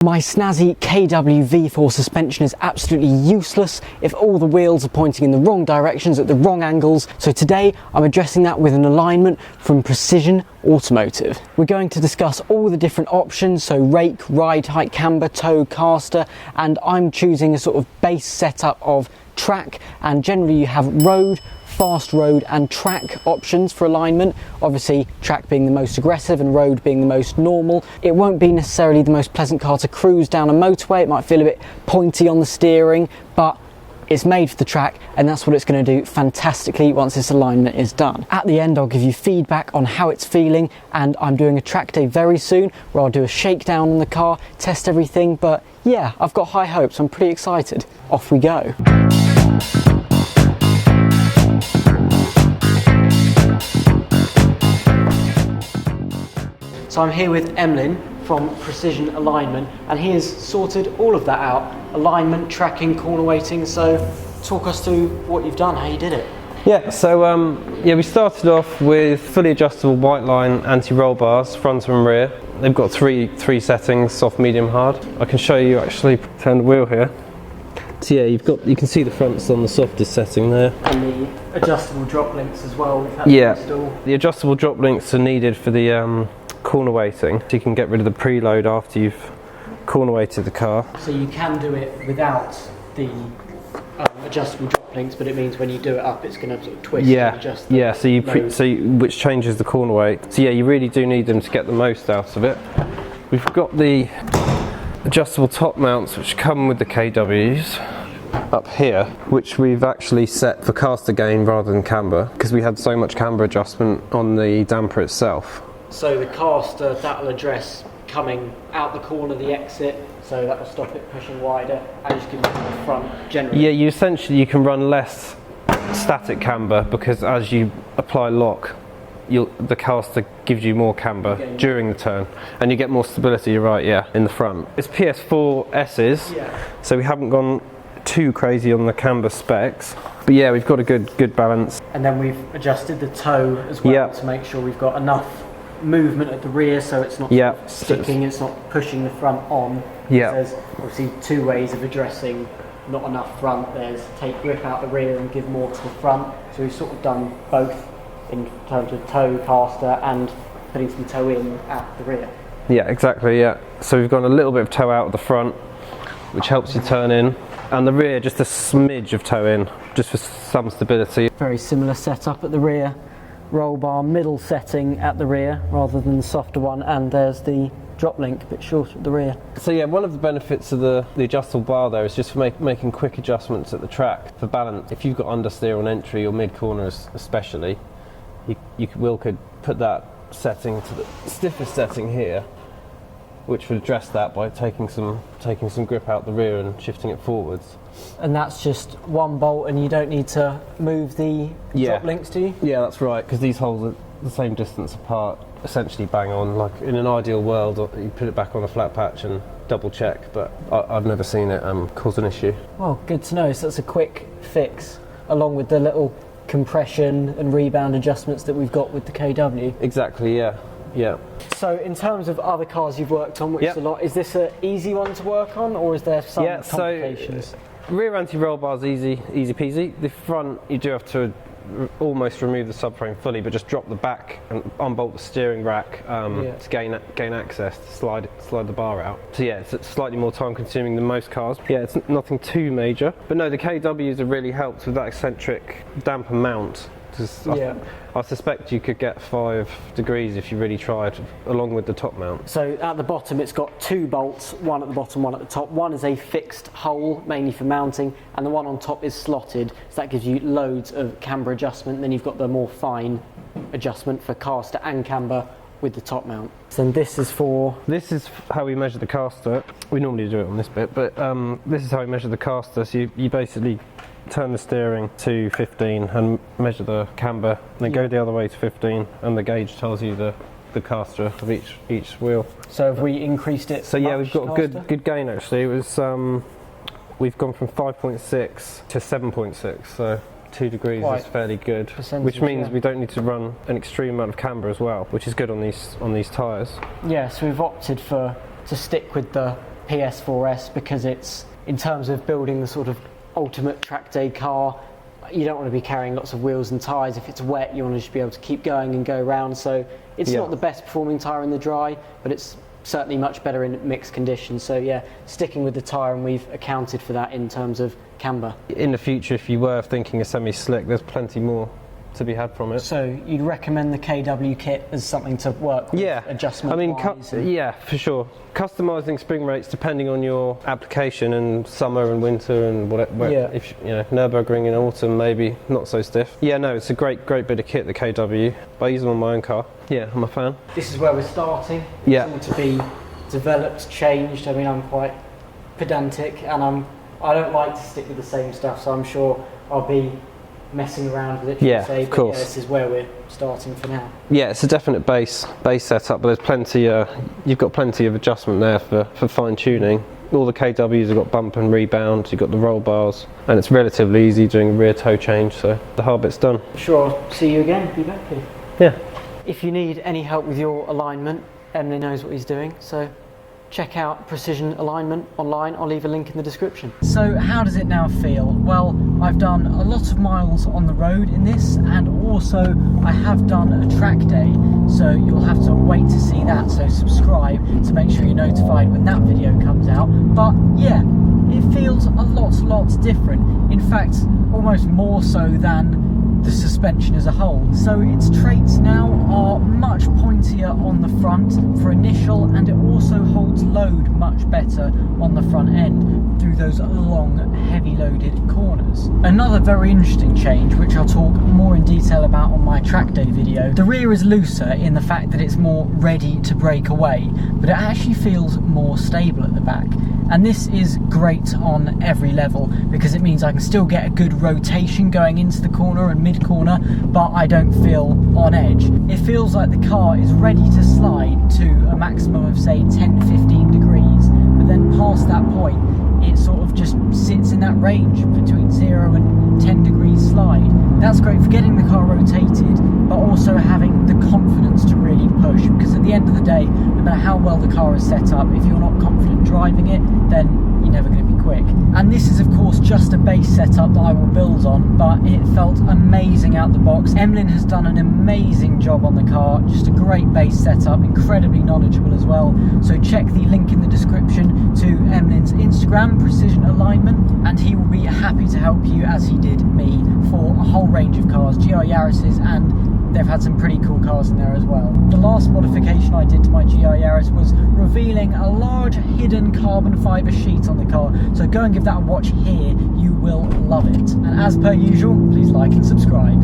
My snazzy KW V4 suspension is absolutely useless if all the wheels are pointing in the wrong directions at the wrong angles, so today I'm addressing that with an alignment from Precision Automotive. We're going to discuss all the different options, so rake, ride height, camber, tow, caster, and I'm choosing a sort of base setup of track, and generally you have road, fast road and track options for alignment. Obviously track being the most aggressive and road being the most normal. It won't be necessarily the most pleasant car to cruise down a motorway. It might feel a bit pointy on the steering, but it's made for the track and that's what it's going to do fantastically once this alignment is done. At the end I'll give you feedback on how it's feeling, and I'm doing a track day very soon where I'll do a shakedown on the car, test everything, but yeah, I've got high hopes. I'm pretty excited. Off we go. So I'm here with Emlyn from Precision Alignment, and he has sorted all of that out. Alignment, tracking, corner weighting. So talk us through what you've done, how you did it. Yeah, so we started off with fully adjustable white line anti-roll bars, front and rear. They've got three settings, soft, medium, hard. I can show you actually, turn the wheel here. So yeah, you can see the front's on the softest setting there. And the adjustable drop links as well. We've had to install. The adjustable drop links are needed for the corner weighting, so you can get rid of the preload after you've corner weighted the car. So you can do it without the adjustable drop links, but it means when you do it up, it's going to sort of twist and adjust. Which changes the corner weight. So yeah, you really do need them to get the most out of it. We've got the adjustable top mounts which come with the KWs up here, which we've actually set for caster gain rather than camber, because we had so much camber adjustment on the damper itself. So the caster, that will address coming out the corner, the exit, so that will stop it pushing wider, and just give it to the front generally. Yeah, you can run less static camber, because as you apply lock, the caster gives you more camber during the turn, and you get more stability, you're right, yeah, in the front. It's PS4 S's, so we haven't gone too crazy on the camber specs, but yeah, we've got a good balance. And then we've adjusted the toe as well to make sure we've got enough movement at the rear, so it's not sticking, it's not pushing the front on. There's obviously two ways of addressing not enough front. There's take grip out the rear and give more to the front, so we've sort of done both in terms of toe, caster, and putting some toe in at the rear. Yeah, exactly, yeah. So we've got a little bit of toe out at the front, which helps you turn in, and the rear just a smidge of toe in, just for some stability. Very similar setup at the rear. Roll bar middle setting at the rear rather than the softer one, and there's the drop link a bit shorter at the rear. So yeah, one of the benefits of the adjustable bar there is just for making quick adjustments at the track for balance. If you've got understeer on entry or mid corners especially, you could put that setting to the stiffest setting here, which would address that by taking some grip out the rear and shifting it forwards. And that's just one bolt, and you don't need to move the drop links, do you? Yeah, that's right, because these holes are the same distance apart, essentially bang on. Like in an ideal world, you put it back on a flat patch and double check, but I've never seen it cause an issue. Well, good to know. So that's a quick fix, along with the little compression and rebound adjustments that we've got with the KW. Exactly, yeah. Yeah. So in terms of other cars you've worked on, which is a lot, is this an easy one to work on, or is there some complications? So rear anti-roll bar is easy peasy. The front, you do have to almost remove the subframe fully, but just drop the back and unbolt the steering rack to gain access to slide the bar out. So yeah, it's slightly more time consuming than most cars. Yeah, it's nothing too major, but no, the KWs have really helped with that eccentric damper mount. I suspect you could get 5 degrees if you really tried, along with the top mount. So at the bottom it's got 2 bolts, one at the bottom, one at the top. One is a fixed hole, mainly for mounting, and the one on top is slotted, so that gives you loads of camber adjustment. And then you've got the more fine adjustment for caster and camber with the top mount. So this is how we measure the caster. We normally do it on this bit, but this is how we measure the caster. So you basically turn the steering to 15 and measure the camber, and then go the other way to 15, and the gauge tells you the caster of each wheel. So have we increased it? So yeah, we've got a good gain actually. It was we've gone from 5.6 to 7.6, so 2 degrees is fairly good, which means we don't need to run an extreme amount of camber as well, which is good on these tyres. Yeah, so we've opted to stick with the PS4S because it's, in terms of building the sort of ultimate track day car, you don't want to be carrying lots of wheels and tyres. If it's wet, you want to just be able to keep going and go around. So it's not the best performing tyre in the dry, but it's certainly much better in mixed conditions. So yeah, sticking with the tyre, and we've accounted for that in terms of camber. In the future, if you were thinking a semi-slick, there's plenty more to be had from it. So you'd recommend the KW kit as something to work with? Yeah, adjustment. I mean, yeah, for sure. Customizing spring rates depending on your application and summer and winter and whatever. Yeah. If you know, Nürburgring in autumn, maybe not so stiff. Yeah, no, it's a great bit of kit, the KW. I use them on my own car. Yeah, I'm a fan. This is where we're starting. Yeah. It's all to be developed, changed. I mean, I'm quite pedantic, and I don't like to stick with the same stuff. So I'm sure I'll be messing around with it. Yeah, of course. Yeah, this is where we're starting for now. Yeah, it's a definite base setup, but there's plenty. You've got plenty of adjustment there for fine tuning. All the KWs have got bump and rebound. You've got the roll bars, and it's relatively easy doing a rear toe change. So the hard bit's done. Sure, I'll see you again. Be back here. Yeah. If you need any help with your alignment, Emlyn knows what he's doing. So check out Precision Alignment online. I'll leave a link in the description. So how does it now feel? Well, I've done a lot of miles on the road in this, and also I have done a track day, so you'll have to wait to see that. So subscribe to make sure you're notified when that video comes out. But yeah, it feels a lot different. In fact, almost more so than the suspension as a whole. So its traits now are much pointier on the front for initial, and it also holds load much better on the front end through those long, heavy loaded corners. Another very interesting change, which I'll talk more in detail about on my track day video, the rear is looser in the fact that it's more ready to break away, but it actually feels more stable at the back. And this is great on every level because it means I can still get a good rotation going into the corner and mid-corner, but I don't feel on edge. It feels like the car is ready to slide to a maximum of say 10-15 degrees, but then past that point it sort of just sits in that range between 0 and 10 degrees slide. That's great for getting the car rotated, but also having the confidence to really push, because at the end of the day, no matter how well the car is set up, if you're not confident driving it, then you're never going to be quick. And this is of course just a base setup that I will build on, but it felt amazing out the box. Emlyn has done an amazing job on the car, just a great base setup, incredibly knowledgeable as well. So check the link in the description to Emlyn's Instagram, Precision Alignment, and he will be happy to help you as he did me for a whole range of cars, GR Yarises, and they've had some pretty cool cars in there as well. The last modification I did to my GR Yaris was revealing a large hidden carbon fibre sheet on the car, so go and give that a watch here, you will love it. And as per usual, please like and subscribe.